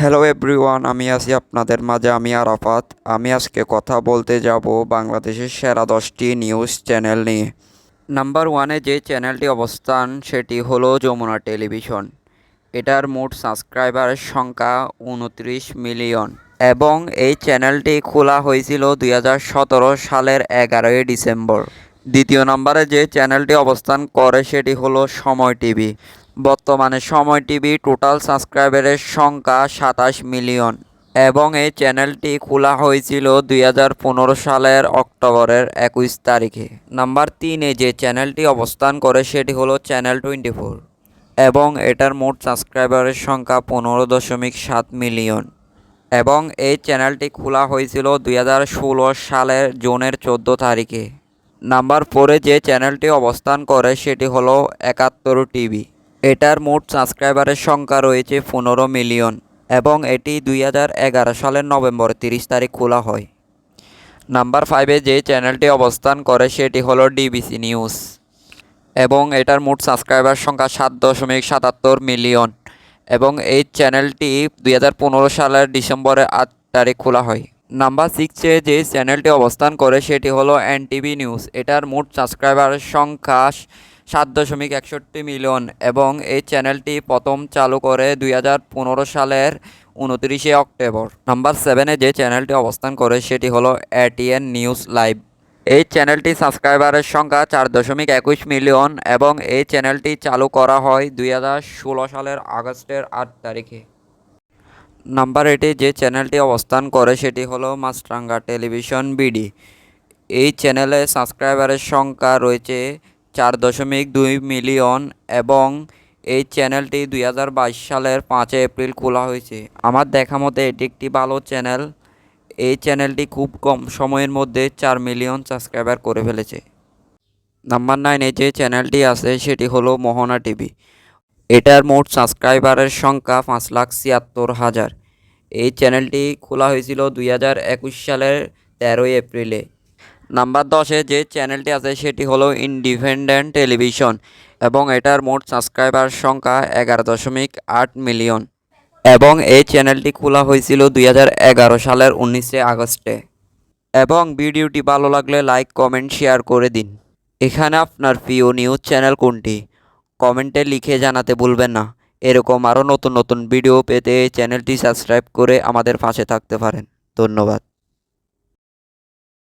Hello everyone, আমি আছি আপনাদের মাঝে। আমি আরাফাত। আমি আজকে কথা বলতে যাব বাংলাদেশের সেরা 10টি নিউজ চ্যানেল নিয়ে। নাম্বার ওয়ানে যে চ্যানেলটি অবস্থান সেটি হলো যমুনা টেলিভিশন। এটার মোট সাবস্ক্রাইবারের সংখ্যা 29 মিলিয়ন এবং এই চ্যানেলটি খোলা হয়েছিল 2017 সালের 11ই ডিসেম্বর। দ্বিতীয় নম্বরে যে চ্যানেলটি অবস্থান করে সেটি হলো সময় টিভি। বর্তমানে সময় টিভি টোটাল সাবস্ক্রাইবারের সংখ্যা 27 মিলিয়ন এবং এই চ্যানেলটি খোলা হয়েছিল 2015 সালের অক্টোবরের 21 তারিখে। নাম্বার 3-এ যে চ্যানেলটি অবস্থান করে সেটি হলো চ্যানেল 24 এবং এটার মোট সাবস্ক্রাইবারের সংখ্যা 15.7 মিলিয়ন এবং এই চ্যানেলটি খোলা হয়েছিল 2016 সালের জুনের 14 তারিখে। নাম্বার 4-এ যে চ্যানেলটি অবস্থান করে সেটি হলো 71 টিভি। এটার মোট সাবস্ক্রাইবারের সংখ্যা রয়েছে 15 মিলিয়ন এবং এটি 2011 সালের নভেম্বর 30 তারিখ খোলা হয়। নাম্বার 5-এ যে চ্যানেলটি অবস্থান করে সেটি হলো ডিবিসি নিউজ এবং এটার মোট সাবস্ক্রাইবার সংখ্যা 7.77 মিলিয়ন এবং এই চ্যানেলটি 2015 সালের ডিসেম্বরের 8 তারিখ খোলা হয়। নাম্বার 6-এ যে চ্যানেলটি অবস্থান করে সেটি হলো এনটিভি নিউজ। এটার মোট সাবস্ক্রাইবারের সংখ্যা 7.61 মিলিয়ন এবং এই চ্যানেলটি প্রথম চালু করে 2015 সালের 29 অক্টোবর। নাম্বার 7-এ যে চ্যানেলটি অবস্থান করে সেটি হলো এটিএন নিউজ লাইভ। এই চ্যানেলটি সাবস্ক্রাইবারের সংখ্যা 4.21 মিলিয়ন এবং এই চ্যানেলটি চালু করা হয় 2016 সালের আগস্টের 8 তারিখে। নাম্বার 8-এ যে চ্যানেলটি অবস্থান করে সেটি হলো মাছরাঙ্গা টেলিভিশন বিডি। এই চ্যানেলে সাবস্ক্রাইবারের সংখ্যা রয়েছে 4.2 মিলিয়ন এবং এই চ্যানেলটি 2022 সালের 5 এপ্রিল খোলা হয়েছে। আমার দেখা মতে এটি একটি ভালো চ্যানেল। এই চ্যানেলটি খুব কম সময়ের মধ্যে 4 মিলিয়ন সাবস্ক্রাইবার করে ফেলেছে। নাম্বার 9-এ যে চ্যানেলটি আছে সেটি হলো মোহনা টিভি। এটার মোট সাবস্ক্রাইবারের সংখ্যা 5,76,000। এই চ্যানেলটি খোলা হয়েছিল 2021 সালের 13 এপ্রিলে। নাম্বার 10-এ যে চ্যানেলটি আছে সেটি হলো ইন্ডিপেন্ডেন্ট টেলিভিশন এবং এটার মোট সাবস্ক্রাইবার সংখ্যা 11.8 মিলিয়ন এবং এই চ্যানেলটি খোলা হয়েছিল 2011 সালের 19 আগস্টে। এবং ভিডিওটি ভালো লাগলে লাইক কমেন্ট শেয়ার করে দিন। এখানে আপনার প্রিয় নিউজ চ্যানেল কোনটি কমেন্টে লিখে জানাতে ভুলবেন না। এরকম আরও নতুন নতুন ভিডিও পেতে চ্যানেলটি সাবস্ক্রাইব করে আমাদের পাশে থাকতে পারেন। ধন্যবাদ।